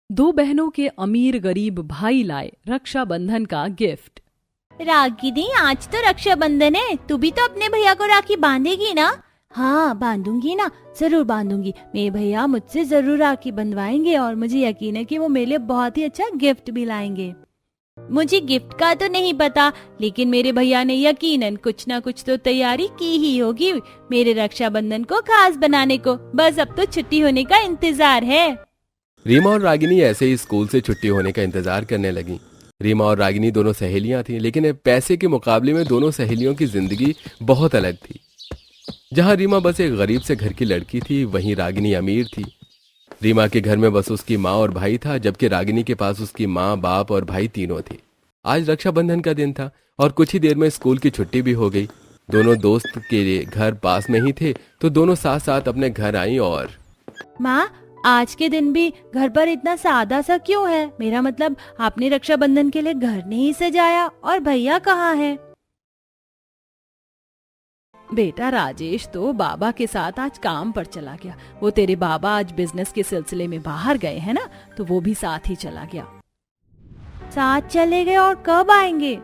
दो बहनों के अमीर गरीब भाई लाए रक्षाबंधन का गिफ्ट। रागिनी, आज तो रक्षाबंधन है, तू भी तो अपने भैया को राखी बांधेगी ना? हाँ, बांधूंगी ना, जरूर बांधूंगी। मेरे भैया मुझसे जरूर राखी बंधवाएंगे और मुझे यकीन है कि वो मेरे लिए बहुत ही अच्छा गिफ्ट भी लाएंगे। मुझे गिफ्ट का तो नहीं पता, लेकिन मेरे भैया ने यकीनन कुछ ना कुछ तो तैयारी की ही होगी मेरे रक्षाबंधन को खास बनाने को। बस अब तो छुट्टी होने का इंतजार है। रीमा और रागिनी ऐसे ही स्कूल से छुट्टी होने का इंतजार करने लगी। रीमा और रागिनी दोनों सहेलियां थीं, लेकिन पैसे के मुकाबले में दोनों सहेलियों की जिंदगी बहुत अलग थी। जहां रीमा बस एक गरीब से घर की लड़की थी, वहीं रागिनी अमीर थी। रीमा के घर में बस उसकी माँ और भाई था, जबकि रागिनी के पास उसकी माँ, बाप और भाई तीनों थे। आज रक्षाबंधन का दिन था और कुछ ही देर में स्कूल की छुट्टी भी हो गई। दोनों दोस्त के घर पास में ही थे, तो दोनों साथ साथ अपने घर आई। और माँ, आज के दिन भी घर पर इतना सादा सा क्यों है? मेरा मतलब, आपने रक्षाबंधन के लिए घर नहीं सजाया। और भैया कहाँ है? बेटा, राजेश तो बाबा के साथ आज काम पर चला गया। वो तेरे बाबा आज बिजनेस के सिलसिले में बाहर गए हैं ना, तो वो भी साथ ही चला गया। साथ चले गए? और कब आएंगे?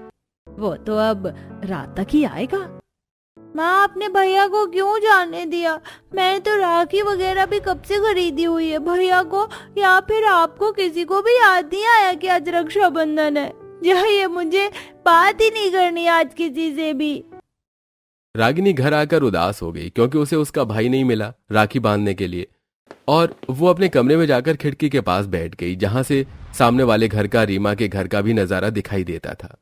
वो तो अब रात तक ही आएगा। माँ, अपने भैया को क्यों जाने दिया? मैंने तो राखी वगैरह भी कब से खरीदी हुई है। भैया को या फिर आपको किसी को भी याद नहीं आया कि आज रक्षाबंधन है? जाइए, मुझे बात ही नहीं करनी आज किसी से भी। रागिनी घर आकर उदास हो गई, क्योंकि उसे उसका भाई नहीं मिला राखी बांधने के लिए। और वो अपने कमरे में जाकर खिड़की के पास बैठ गई, जहां से सामने वाले घर का, रीमा के घर का भी नजारा दिखाई देता था।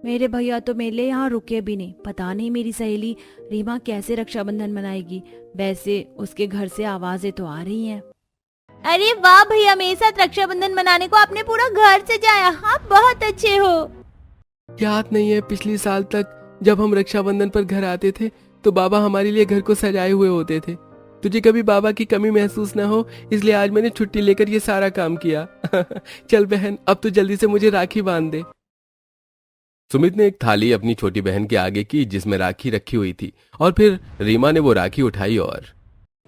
मेरे भैया तो मेरे लिए यहाँ रुके भी नहीं। पता नहीं मेरी सहेली रीमा कैसे रक्षाबंधन मनाएगी। वैसे उसके घर से आवाजें तो आ रही हैं। अरे वाह भैया, मेरे साथ रक्षाबंधन मनाने को आपने पूरा घर सजाया। आप बहुत अच्छे हो। याद नहीं है पिछले साल तक जब हम रक्षाबंधन पर घर आते थे तो बाबा हमारे लिए घर को सजाए हुए होते थे? तुझे कभी बाबा की कमी महसूस ना हो, इसलिए आज मैंने छुट्टी लेकर ये सारा काम किया। चल बहन, अब तो जल्दी से मुझे राखी बांध दे। सुमित ने एक थाली अपनी छोटी बहन के आगे की, जिसमें राखी रखी हुई थी, और फिर रीमा ने वो राखी उठाई। और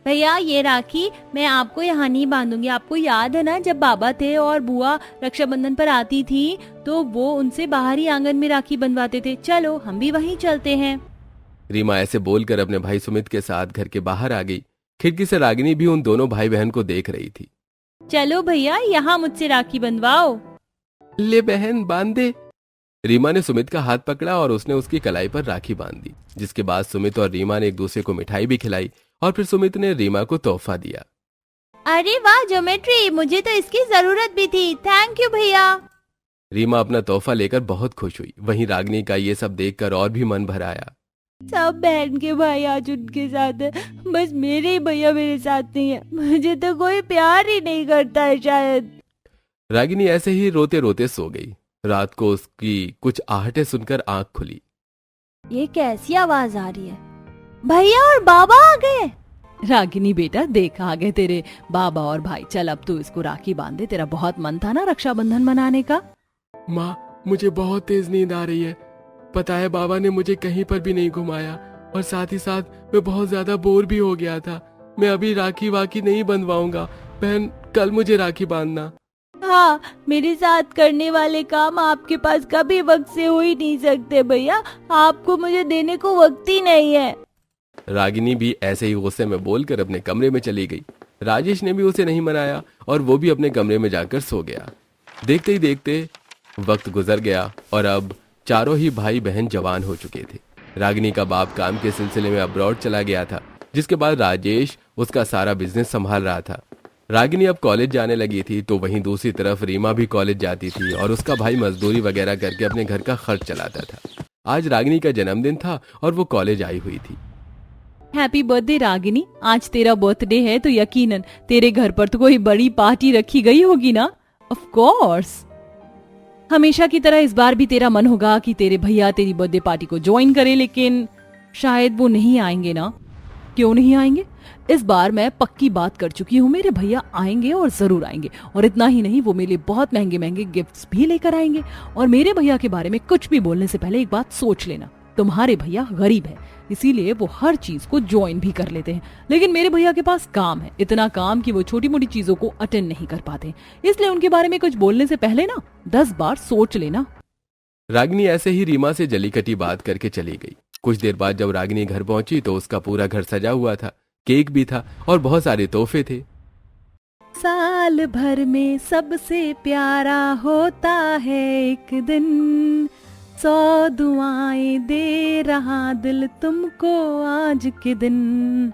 भैया, ये राखी मैं आपको यहाँ नहीं बांधूंगी। आपको याद है ना, जब बाबा थे और बुआ रक्षाबंधन पर आती थी तो वो उनसे बाहर ही आंगन में राखी बंधवाते थे। चलो हम भी वहीं चलते हैं। रीमा ऐसे बोलकर अपने भाई सुमित के साथ घर के बाहर आ गई। खिड़की से रागिनी भी उन दोनों भाई बहन को देख रही थी। चलो भैया, यहाँ मुझसे राखी बंधवाओ। ले बहन, बांध दे। रीमा ने सुमित का हाथ पकड़ा और उसने उसकी कलाई पर राखी बांध दी, जिसके बाद सुमित और रीमा ने एक दूसरे को मिठाई भी खिलाई और फिर सुमित ने रीमा को तोहफा दिया। अरे वाह ज्योमेट्री, मुझे तो इसकी जरूरत भी थी। थैंक यू भैया। रीमा अपना तोहफा लेकर बहुत खुश हुई। वहीं रागिनी का ये सब देखकर और भी मन भर आया। सब बहन के भाई आज उनके साथ है, बस मेरे ही भैया मेरे साथ नहीं है। मुझे तो कोई प्यार ही नहीं करता है शायद। रागिनी ऐसे ही रोते रोते सो गई। रात को उसकी कुछ आहटें सुनकर आंख खुली। ये कैसी आवाज आ रही है? भैया और बाबा आ गए। रागिनी बेटा, देख आ गए तेरे बाबा और भाई। चल अब तू इसको राखी बांध दे। तेरा बहुत मन था ना रक्षाबंधन मनाने का। माँ, मुझे बहुत तेज नींद आ रही है। पता है, बाबा ने मुझे कहीं पर भी नहीं घुमाया और साथ ही साथ मैं बहुत ज्यादा बोर भी हो गया था। मैं अभी राखी वाखी नहीं बंधवाऊंगा। बहन, कल मुझे राखी बांधना। हाँ, मेरे साथ करने वाले काम आपके पास कभी वक्त से हो ही नहीं सकते भैया। आपको मुझे देने को वक्त ही नहीं है। रागिनी भी ऐसे ही गुस्से में बोलकर अपने कमरे में चली गई। राजेश ने भी उसे नहीं मनाया और वो भी अपने कमरे में जाकर सो गया। देखते ही देखते वक्त गुजर गया और अब चारों ही भाई बहन जवान हो चुके थे। रागिनी का बाप काम के सिलसिले में अब्रॉड चला गया था, जिसके बाद राजेश उसका सारा बिजनेस संभाल रहा था। रागिनी अब कॉलेज जाने लगी थी, तो वहीं दूसरी तरफ रीमा भी कॉलेज जाती थी और उसका भाई मजदूरी वगैरह करके अपने घर का खर्च चलाता था। आज रागिनी का जन्मदिन था और वो कॉलेज आई हुई थी। हैप्पी बर्थडे रागिनी, आज तेरा बर्थडे है तो यकीनन तेरे घर पर तो कोई बड़ी पार्टी रखी गई होगी ना? Of course. हमेशा की तरह इस बार भी तेरा मन होगा कि तेरे भैया तेरी बर्थडे पार्टी को ज्वाइन करे, लेकिन शायद वो नहीं आएंगे ना। क्यों नहीं आएंगे? इस बार मैं पक्की बात कर चुकी हूँ, मेरे भैया आएंगे और जरूर आएंगे। और इतना ही नहीं, वो मेरे लिए बहुत महंगे महंगे गिफ्ट्स भी लेकर आएंगे। और मेरे भैया के बारे में कुछ भी बोलने से पहले एक बात सोच लेना, तुम्हारे भैया गरीब है, इसीलिए वो हर चीज को ज्वाइन भी कर लेते हैं। लेकिन मेरे भैया के पास काम है, इतना काम कि वो छोटी मोटी चीजों को अटेंड नहीं कर पाते, इसलिए उनके बारे में कुछ बोलने से पहले ना 10 बार सोच लेना। रागिनी ऐसे ही रीमा से जली कटी बात करके चली गई। कुछ देर बाद जब रागिनी घर पहुंची तो उसका पूरा घर सजा हुआ था, केक भी था और बहुत सारे तोहफे थे। साल भर में सबसे प्यारा होता है एक दिन, 100 दुआएं दे रहा दिल तुमको आज के दिन।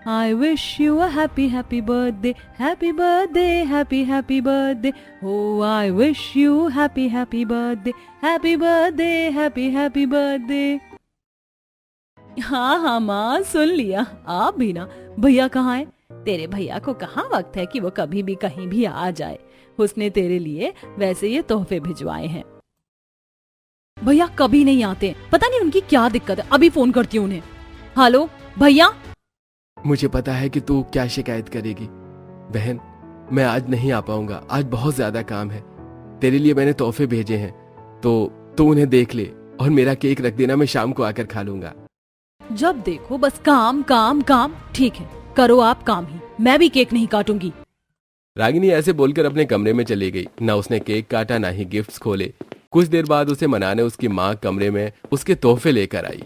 I wish you a happy happy birthday, happy birthday, happy happy birthday. Oh, I wish you happy happy birthday, happy birthday, happy happy birthday. हाँ हाँ माँ, सुन लिया। आप भी ना। भैया कहाँ है? तेरे भैया को कहाँ वक्त है कि वो कभी भी कहीं भी आ जाए। उसने तेरे लिए वैसे ये तोहफे भिजवाए हैं। भैया कभी नहीं आते, पता नहीं उनकी क्या दिक्कत है। अभी फोन करती हूँ उन्हें। हेलो भैया। मुझे पता है कि तू क्या शिकायत करेगी बहन, मैं आज नहीं आ पाऊंगा, आज बहुत ज्यादा काम है। तेरे लिए मैंने तोहफे भेजे हैं तो तू उन्हें देख ले और मेरा केक रख देना, मैं शाम को आकर खा लूंगा। जब देखो बस काम काम काम। ठीक है, करो आप काम ही, मैं भी केक नहीं काटूंगी। रागिनी ऐसे बोलकर अपने कमरे में चली गई। ना उसने केक काटा ना ही गिफ्ट्स खोले। कुछ देर बाद उसे मनाने उसकी माँ कमरे में उसके तोहफे लेकर आई।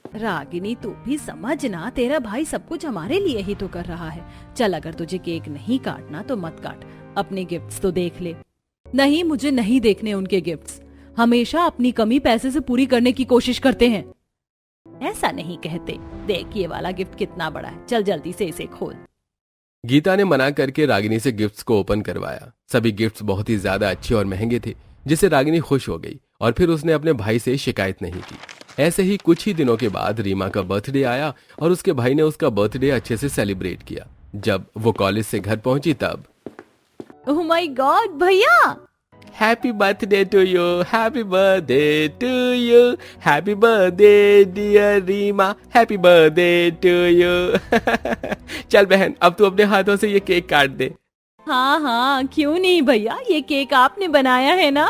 रागिनी तू भी समझना, तेरा भाई सब कुछ हमारे लिए ही तो कर रहा है। चल अगर तुझे केक नहीं काटना तो मत काट, अपने गिफ्ट्स तो देख ले। नहीं, मुझे नहीं देखने उनके गिफ्ट्स। हमेशा अपनी कमी पैसे से पूरी करने की कोशिश करते हैं। ऐसा नहीं कहते। देख ये वाला गिफ्ट कितना बड़ा है, चल जल्दी से इसे खोल। गीता ने मना करके रागिनी से गिफ्ट्स को ओपन करवाया। सभी गिफ्ट्स बहुत ही ज्यादा अच्छे और महंगे थे, जिससे रागिनी खुश हो गई और फिर उसने अपने भाई से शिकायत नहीं की। ऐसे ही कुछ ही दिनों के बाद रीमा का बर्थडे आया और उसके भाई ने उसका बर्थडे अच्छे से सेलिब्रेट किया। जब वो कॉलेज से घर पहुंची तब ओह माय गॉड भैया, happy birthday to you, happy birthday to you, happy birthday dear Reema, happy birthday to you. चल बहन, अब तू अपने हाथों से ये केक काट दे। हाँ हाँ क्यों नहीं भैया, ये केक आपने बनाया है ना?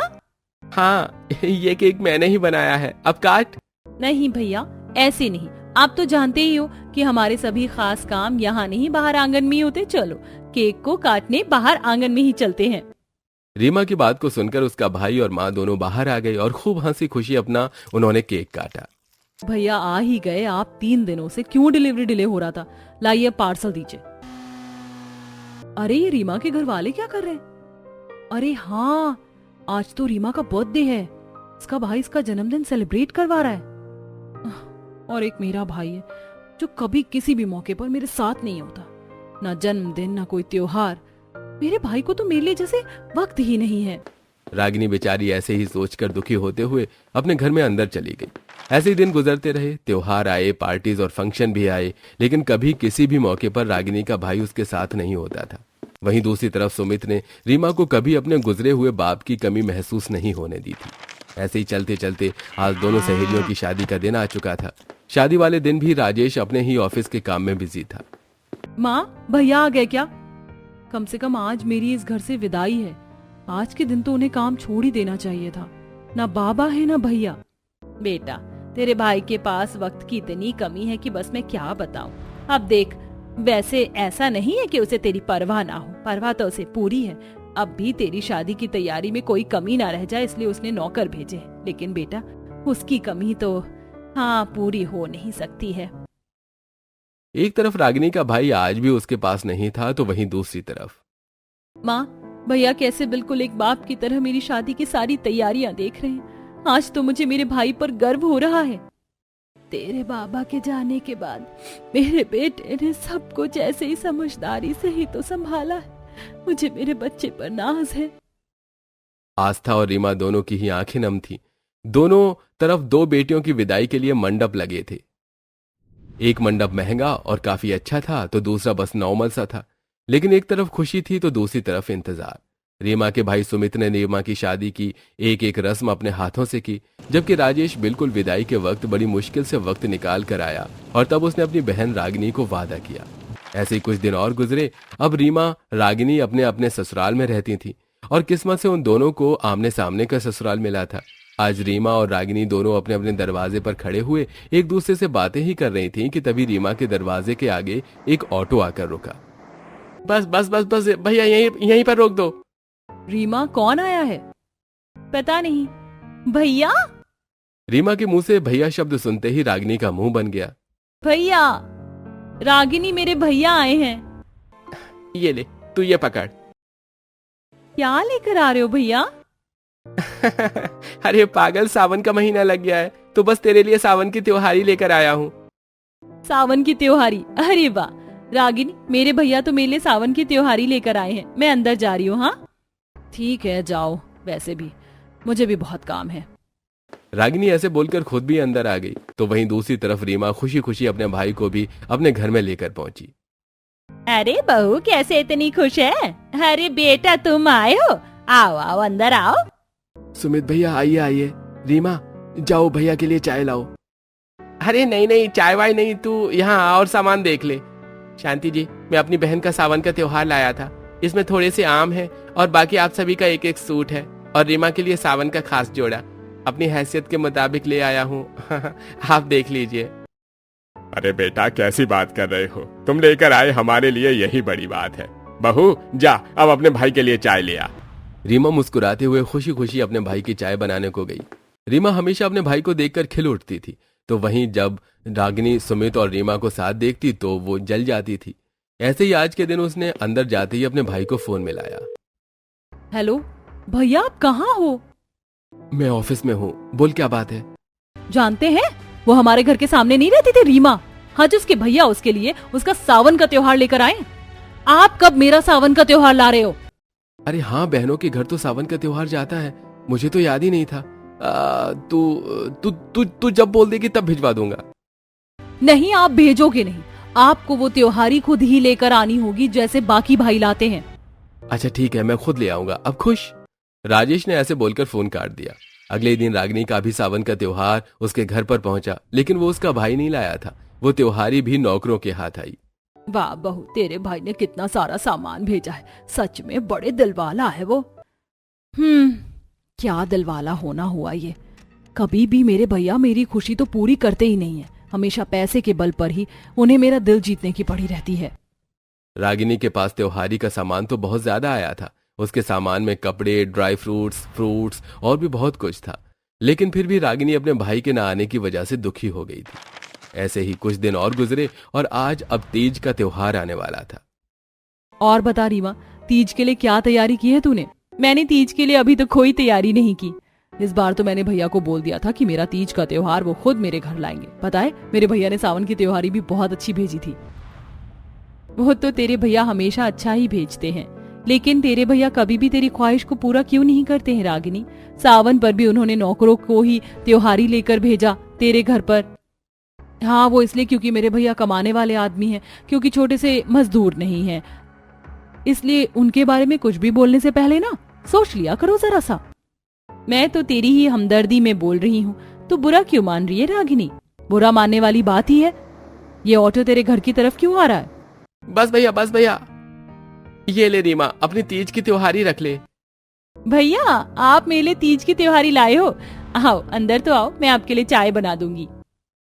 हाँ, ये केक मैंने ही बनाया है, अब काट। नहीं भैया, ऐसे नहीं। आप तो जानते ही हो कि हमारे सभी खास काम यहाँ नहीं बाहर आंगन में ही होते। चलो केक को काटने बाहर आंगन में ही चलते हैं। रीमा की बात को सुनकर उसका भाई और माँ दोनों बाहर आ गए और खूब हंसी खुशी अपना उन्होंने केक काटा। भैया आ ही गए आप, 3 दिनों से क्यों डिलीवरी डिले हो रहा था? लाइए पार्सल दीजिए। अरे ये रीमा के घर वाले क्या कर रहे हैं? अरे हाँ, आज तो रीमा का बर्थडे है। इसका भाई इसका जन्मदिन सेलिब्रेट करवा रहा है। और एक मेरा भाई है जो कभी किसी भी मौके पर मेरे साथ नहीं होता, ना जन्मदिन ना कोई त्योहार। मेरे भाई को तो मेरे लिए जैसे वक्त ही नहीं है। रागिनी बेचारी ऐसे ही सोचकर दुखी होते हुए अपने घर में अंदर चली गई। ऐसे ही दिन गुजरते रहे, त्योहार आए, पार्टीज और फंक्शन भी आए, लेकिन कभी किसी भी मौके पर रागिनी का भाई उसके साथ नहीं होता था। वहीं दूसरी तरफ सुमित ने रीमा को कभी अपने गुजरे हुए बाप की कमी महसूस नहीं होने दी थी। ऐसे ही चलते चलते आज दोनों सहेलियों की शादी का दिन आ चुका था। शादी वाले दिन भी राजेश अपने ही ऑफिस के काम में बिजी था। माँ भैया आ गए क्या? कम से कम आज मेरी इस घर से विदाई है। आज के दिन तो उन्हें काम छोड़ ही देना चाहिए था। ना बाबा है ना भैया। बेटा तेरे भाई के पास वक्त की इतनी कमी है कि बस मैं क्या बताऊं। अब देख, वैसे ऐसा नहीं है कि उसे तेरी परवाह ना हो, परवाह तो उसे पूरी है। अब भी तेरी शादी की तैयारी में कोई कमी ना रह जाए, इसलिए उसने नौकर भेजे हैं। लेकिन बेटा उसकी कमी तो हाँ पूरी हो नहीं सकती है। एक तरफ रागिनी का भाई आज भी उसके पास नहीं था, तो वहीं दूसरी तरफ माँ भैया कैसे बिल्कुल एक बाप की तरह मेरी शादी की सारी तैयारियां देख रहे हैं। आज तो मुझे मेरे भाई पर गर्व हो रहा है। तेरे बाबा के जाने के बाद मेरे बेटे ने सब कुछ ऐसे ही समझदारी से ही तो संभाला है। मुझे मेरे बच्चे पर नाज है। आस्था और रीमा दोनों की ही आंखें नम थीं। दोनों तरफ 2 बेटियों की विदाई के लिए मंडप लगे थे। एक मंडप महंगा और काफी अच्छा था, तो दूसरा बस नॉर्मल सा था। लेकिन एक तरफ खुशी थी तो दूसरी तरफ इंतजार। रीमा के भाई सुमित ने रीमा की शादी की एक एक रस्म अपने हाथों से की, जबकि राजेश बिल्कुल विदाई के वक्त बड़ी मुश्किल से वक्त निकाल कर आया और तब उसने अपनी बहन रागिनी को वादा किया। ऐसे ही कुछ दिन और गुजरे। अब रीमा रागिनी अपने अपने ससुराल में रहती थी और किस्मत से उन दोनों को आमने सामने का ससुराल मिला था। आज रीमा और रागिनी दोनों अपने अपने दरवाजे पर खड़े हुए एक दूसरे से बातें ही कर रही थीं कि तभी रीमा के दरवाजे के आगे एक ऑटो आकर रुका। बस बस बस बस भैया, यहीं यहीं पर रोक दो। रीमा, कौन आया है? पता नहीं। भैया, रीमा के मुंह से भैया शब्द सुनते ही रागिनी का मुंह बन गया। भैया, रागिनी, मेरे भैया आए हैं। ये ले, तू ये पकड़। क्या लेकर आ रहे हो भैया? अरे पागल, सावन का महीना लग गया है तो बस तेरे लिए सावन की त्योहारी लेकर आया हूँ। सावन की त्योहारी? अरे वाह रागिनी, मेरे भैया तो मेरे लिए सावन की त्योहारी लेकर आए हैं। मैं अंदर जा रही हूँ। हाँ ठीक है, जाओ, वैसे भी मुझे भी बहुत काम है। रागिनी ऐसे बोलकर खुद भी अंदर आ गई तो वहीं दूसरी तरफ रीमा खुशी खुशी अपने भाई को भी अपने घर में लेकर पहुंची। अरे बहू, कैसे इतनी खुश है? अरे बेटा, तुम आए हो? आओ आओ, अंदर आओ। सुमित भैया, आइए आइए। रीमा, जाओ भैया के लिए चाय लाओ। अरे नहीं नहीं, चाय वाय नहीं, तू यहाँ आ और सामान देख ले। शांति जी, मैं अपनी बहन का सावन का त्योहार लाया था। इसमें थोड़े से आम है और बाकी आप सभी का एक एक सूट है और रीमा के लिए सावन का खास जोड़ा अपनी हैसियत के मुताबिक ले आया हूँ। आप देख लीजिए। अरे बेटा, कैसी बात कर रहे हो? तुम लेकर आए, हमारे लिए यही बड़ी बात है। बहू, जा अब अपने भाई के लिए चाय ले आ। रीमा मुस्कुराते हुए खुशी खुशी अपने भाई की चाय बनाने को गई। रीमा हमेशा अपने भाई को देखकर खिल उठती थी, तो वहीं जब रागिनी सुमित और रीमा को साथ देखती तो वो जल जाती थी। ऐसे ही आज के दिन उसने अंदर जाते ही अपने भाई को फोन मिलाया। हेलो भैया, आप कहाँ हो? मैं ऑफिस में हूँ, बोल क्या बात है? जानते हैं, वो हमारे घर के सामने नहीं रहती थी रीमा? आज उसके भैया उसके लिए उसका सावन का त्योहार लेकर आए। आप कब मेरा सावन का त्योहार ला रहे हो? अरे हाँ, बहनों के घर तो सावन का त्योहार जाता है, मुझे तो याद ही नहीं था। तू जब बोल देगी तब भिजवा दूंगा। नहीं, आप भेजोगे नहीं। आपको वो त्योहारी खुद ही लेकर आनी होगी, जैसे बाकी भाई लाते हैं। अच्छा ठीक है, मैं खुद ले आऊंगा। अब खुश? राजेश ने ऐसे बोलकर फोन काट दिया। अगले दिन रागिनी का भी सावन का त्योहार उसके घर पर पहुंचा, लेकिन वो उसका भाई नहीं लाया था। वो त्योहारी भी नौकरों के हाथ आई। वाह बहू, तेरे भाई ने कितना सारा सामान भेजा है। सच में बड़े दिलवाला है वो। क्या दिलवाला होना हुआ ये। कभी भी मेरे भैया मेरी खुशी तो पूरी करते ही नहीं है। हमेशा पैसे के बल पर ही उन्हें मेरा दिल जीतने की पड़ी रहती है। रागिनी के पास त्योहारी का सामान तो बहुत ज्यादा आया था। उसके सामान में कपड़े, ड्राई फ्रूट्स और भी बहुत कुछ था, लेकिन फिर भी रागिनी अपने भाई के न आने की वजह से दुखी हो गई थी। ऐसे ही कुछ दिन और गुजरे और आज अब तीज का त्योहार आने वाला था। और बता रीमा, तीज के लिए क्या तैयारी की है तूने? मैंने तीज के लिए अभी तक कोई तैयारी नहीं की। इस बार तो मैंने भैया को बोल दिया था कि मेरा तीज का त्योहार वो खुद मेरे घर लाएंगे। पता है, मेरे भैया ने सावन की त्योहारी भी बहुत अच्छी भेजी थी। वो तो तेरे भैया हमेशा अच्छा ही भेजते हैं, लेकिन तेरे भैया कभी भी तेरी ख्वाहिश को पूरा क्यों नहीं करते हैं रागिनी? सावन पर भी उन्होंने नौकरों को ही त्योहारी लेकर भेजा तेरे घर पर। हाँ, वो इसलिए क्योंकि मेरे भैया कमाने वाले आदमी हैं, क्योंकि छोटे से मजदूर नहीं हैं। इसलिए उनके बारे में कुछ भी बोलने से पहले ना सोच लिया करो जरा सा। मैं तो तेरी ही हमदर्दी में बोल रही हूँ, तो बुरा क्यों मान रही है रागिनी? बुरा मानने वाली बात ही है। ये ऑटो तेरे घर की तरफ क्यों आ रहा है? बस भैया, ये ले रीमा, अपनी तीज की त्योहारी रख ले। भैया, आप मेरे लिए तीज की त्योहारी लाए हो? आओ अंदर तो आओ, मैं आपके लिए चाय बना दूंगी।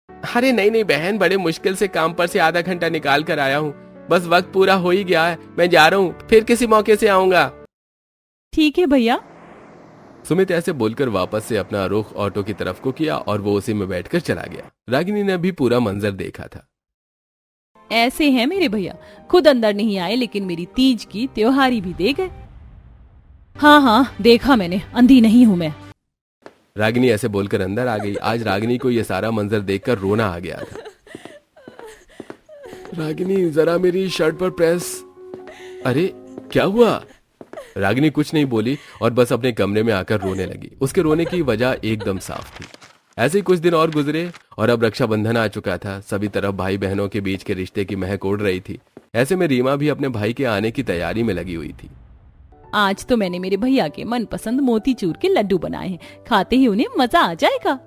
अरे नहीं बहन, बड़े मुश्किल से काम पर से आधा घंटा निकाल कर आया हूँ। बस वक्त पूरा हो ही गया है, मैं जा रहा हूँ, फिर किसी मौके से आऊंगा। ठीक है भैया। सुमित ऐसे बोलकर वापस से अपना रुख ऑटो की तरफ को किया और वो उसी में बैठकर चला गया। रागिनी ने भी पूरा मंजर देखा था। ऐसे हैं मेरे भैया, खुद अंदर नहीं आए लेकिन मेरी तीज की त्योहारी भी दे गए। हाँ, देखा मैंने, अंधी नहीं हूं मैं। रागिनी ऐसे बोलकर अंदर आ गई। आज रागिनी को यह सारा मंजर देखकर रोना आ गया था। रागिनी, जरा मेरी शर्ट पर प्रेस। अरे क्या हुआ? रागिनी कुछ नहीं बोली और बस अपने कमरे में आकर रोने लगी। उसके रोने की वजह एकदम साफ थी। ऐसे ही कुछ दिन और गुजरे और अब रक्षाबंधन आ चुका था। सभी तरफ भाई बहनों के बीच के रिश्ते की महक उड़ रही थी। ऐसे में रीमा भी अपने भाई के आने की तैयारी में लगी हुई थी। आज तो मैंने मेरे भैया के मनपसंद मोतीचूर के लड्डू बनाए हैं, खाते ही उन्हें मजा आ जाएगा।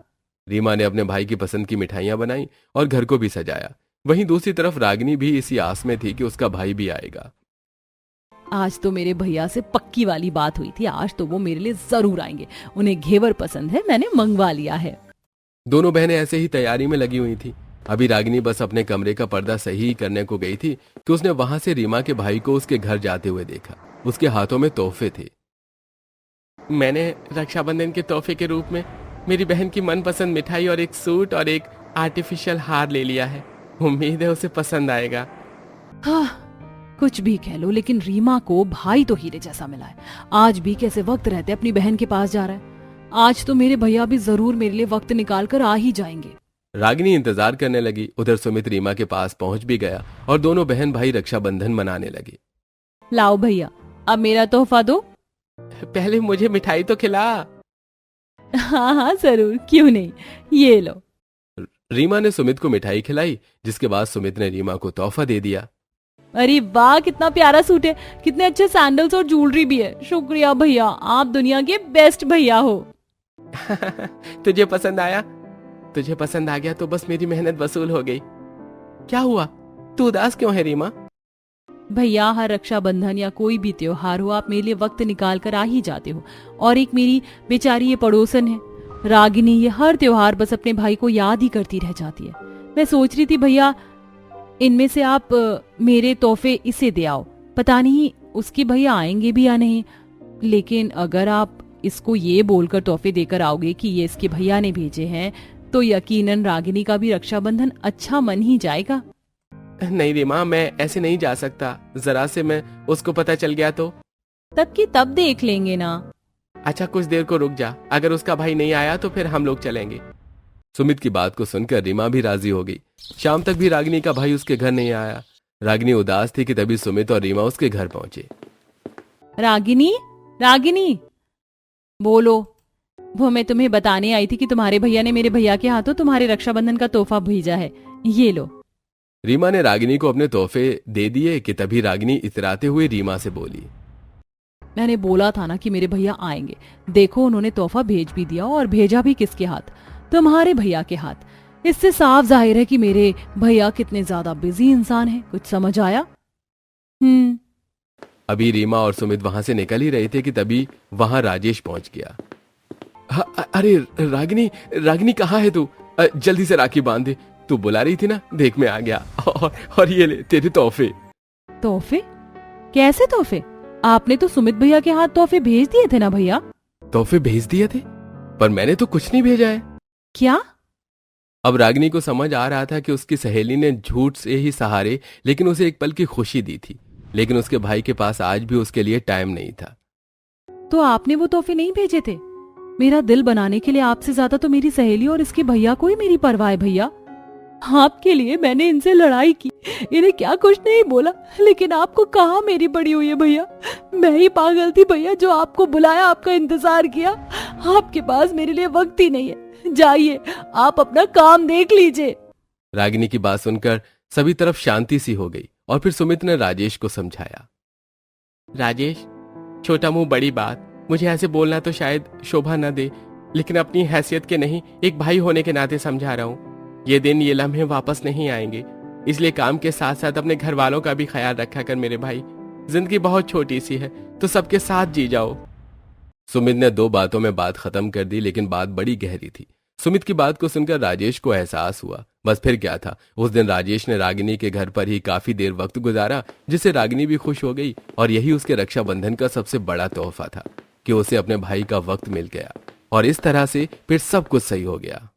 रीमा ने अपने भाई की पसंद की मिठाइयां बनाई और घर को भी सजाया। वहीं दूसरी तरफ रागिनी भी इसी आस में थी कि उसका भाई भी आएगा। आज तो मेरे भैया से पक्की वाली बात हुई थी, आज तो वो मेरे लिए जरूर आएंगे। उन्हें घेवर पसंद है, मैंने मंगवा लिया है। दोनों बहनें ऐसे ही तैयारी में लगी हुई थी। अभी रागिनी बस अपने कमरे का पर्दा सही करने को गई थी कि उसने वहां से रीमा के भाई को उसके घर जाते हुए देखा। उसके हाथों में तोहफे थे। मैंने रक्षाबंधन के तोहफे के रूप में मेरी बहन की मनपसंद मिठाई और एक सूट और एक आर्टिफिशियल हार ले लिया है। उम्मीद है उसे पसंद आएगा। हाँ, कुछ भी कह लो, लेकिन रीमा को भाई तो हीरे जैसा मिला है। आज भी कैसे वक्त रहते अपनी बहन के पास जा रहा है। आज तो मेरे भैया भी जरूर मेरे लिए वक्त निकाल कर आ ही जाएंगे। रागिनी इंतजार करने लगी। उधर सुमित रीमा के पास पहुंच भी गया और दोनों बहन भाई रक्षाबंधन मनाने लगे। लाओ भैया, अब मेरा तोहफा दो। पहले मुझे मिठाई तो खिला। हाँ हाँ जरूर, क्यों नहीं, ये लो। रीमा ने सुमित को मिठाई खिलाई, जिसके बाद सुमित ने रीमा को तोहफा दे दिया। अरे वाह, कितना प्यारा सूट है, कितने अच्छे सैंडल्स और ज्वेलरी भी है। शुक्रिया भैया, आप दुनिया के बेस्ट भैया हो। तुझे पसंद आया? तुझे पसंद आ गया तो बस मेरी मेहनत वसूल हो गई। क्या हुआ, तू उदास क्यों है रीमा? भैया, हर रक्षाबंधन या कोई भी त्योहार हो, आप मेरे लिए वक्त निकाल कर आ ही जाते हो। और एक मेरी बेचारी ये पड़ोसन है रागिनी, ये हर त्योहार बस अपने भाई को याद ही करती रह जाती है। मैं सोच रही थी भैया, इनमें से आप मेरे तोहफे इसे दे आओ। पता नहीं उसके भैया आएंगे भी या नहीं, लेकिन अगर आप इसको ये बोलकर तोहफे देकर आओगे कि ये इसके भैया ने भेजे हैं, तो यकीनन रागिनी का भी रक्षाबंधन अच्छा मन ही जाएगा। नहीं रीमा, मैं ऐसे नहीं जा सकता। जरा से मैं उसको पता चल गया तो। तब की तब देख लेंगे ना। अच्छा, कुछ देर को रुक जा। अगर उसका भाई नहीं आया तो फिर हम लोग चलेंगे। सुमित की बात को सुनकर रीमा भी राजी हो गई। शाम तक भी रागिनी का भाई उसके घर नहीं आया। रागिनी उदास थी कि तभी सुमित और रीमा उसके घर पहुंचे। रागिनी, रागिनी, बोलो। वो मैं तुम्हें बताने आई थी कि तुम्हारे भैया ने मेरे भैया के हाथों तुम्हारे रक्षाबंधन का तोहफा भेजा है, ये लो। रीमा ने रागिनी को अपने तोहफे दे दिए कि तभी रागिनी इतराते हुए रीमा से बोली, मैंने बोला था ना कि मेरे भैया आएंगे। देखो, उन्होंने तोहफा भेज भी दिया, और भेजा भी किसके हाथ? तुम्हारे भैया के हाथ। इससे साफ जाहिर है कि मेरे भैया कितने ज्यादा बिजी इंसान हैं। कुछ समझ आया? अभी रीमा और सुमित वहां से निकल ही रहे थे कि तभी वहां राजेश पहुंच गया। अरे रागिनी, रागिनी कहाँ है तू? जल्दी से राखी बांध दे। तू बुला रही थी ना, देख मैं आ गया। और ये ले तेरे तोहफे। तोहफे? कैसे तोहफे? आपने तो सुमित भैया के हाथ तोहफे भेज दिए थे ना भैया? तोहफे भेज दिए थे, पर मैंने तो कुछ नहीं भेजा है। क्या? अब रागिनी को समझ आ रहा था कि उसकी सहेली ने झूठ से ही सहारे लेकिन उसे एक पल की खुशी दी थी, लेकिन उसके भाई के पास आज भी उसके लिए टाइम नहीं था। तो आपने वो तोहफे नहीं भेजे थे? मेरा दिल बनाने के लिए आपसे ज्यादा तो मेरी सहेली और इसके भैया को ही मेरी परवाह है भैया। आपके लिए मैंने इनसे लड़ाई की, इन्हें क्या कुछ नहीं बोला, लेकिन आपको कहाँ मेरी पड़ी हुई है भैया। मैं ही पागल थी भैया जो आपको बुलाया, आपका इंतजार किया। आपके पास मेरे लिए वक्त ही नहीं है। जाइए, आप अपना काम देख लीजिए। रागिनी की बात सुनकर सभी तरफ शांति सी हो गई और फिर सुमित ने राजेश को समझाया। राजेश, छोटा मुंह बड़ी बात। मुझे ऐसे बोलना तो शायद शोभा न दे, लेकिन अपनी हैसियत के नहीं, एक भाई होने के नाते समझा रहा हूँ। ये दिन, ये लम्हे वापस नहीं आएंगे, इसलिए काम के साथ साथ अपने घर वालों का भी ख्याल रखा कर मेरे भाई। जिंदगी बहुत छोटी सी है, तो सबके साथ जी जाओ। सुमित ने 2 बातों में बात खत्म कर दी, लेकिन बात बड़ी गहरी थी। सुमित की बात को सुनकर राजेश को एहसास हुआ। बस फिर क्या था, उस दिन राजेश ने रागिनी के घर पर ही काफी देर वक्त गुजारा, जिससे रागिनी भी खुश हो गई। और यही उसके रक्षाबंधन का सबसे बड़ा तोहफा था कि उसे अपने भाई का वक्त मिल गया। और इस तरह से फिर सब कुछ सही हो गया।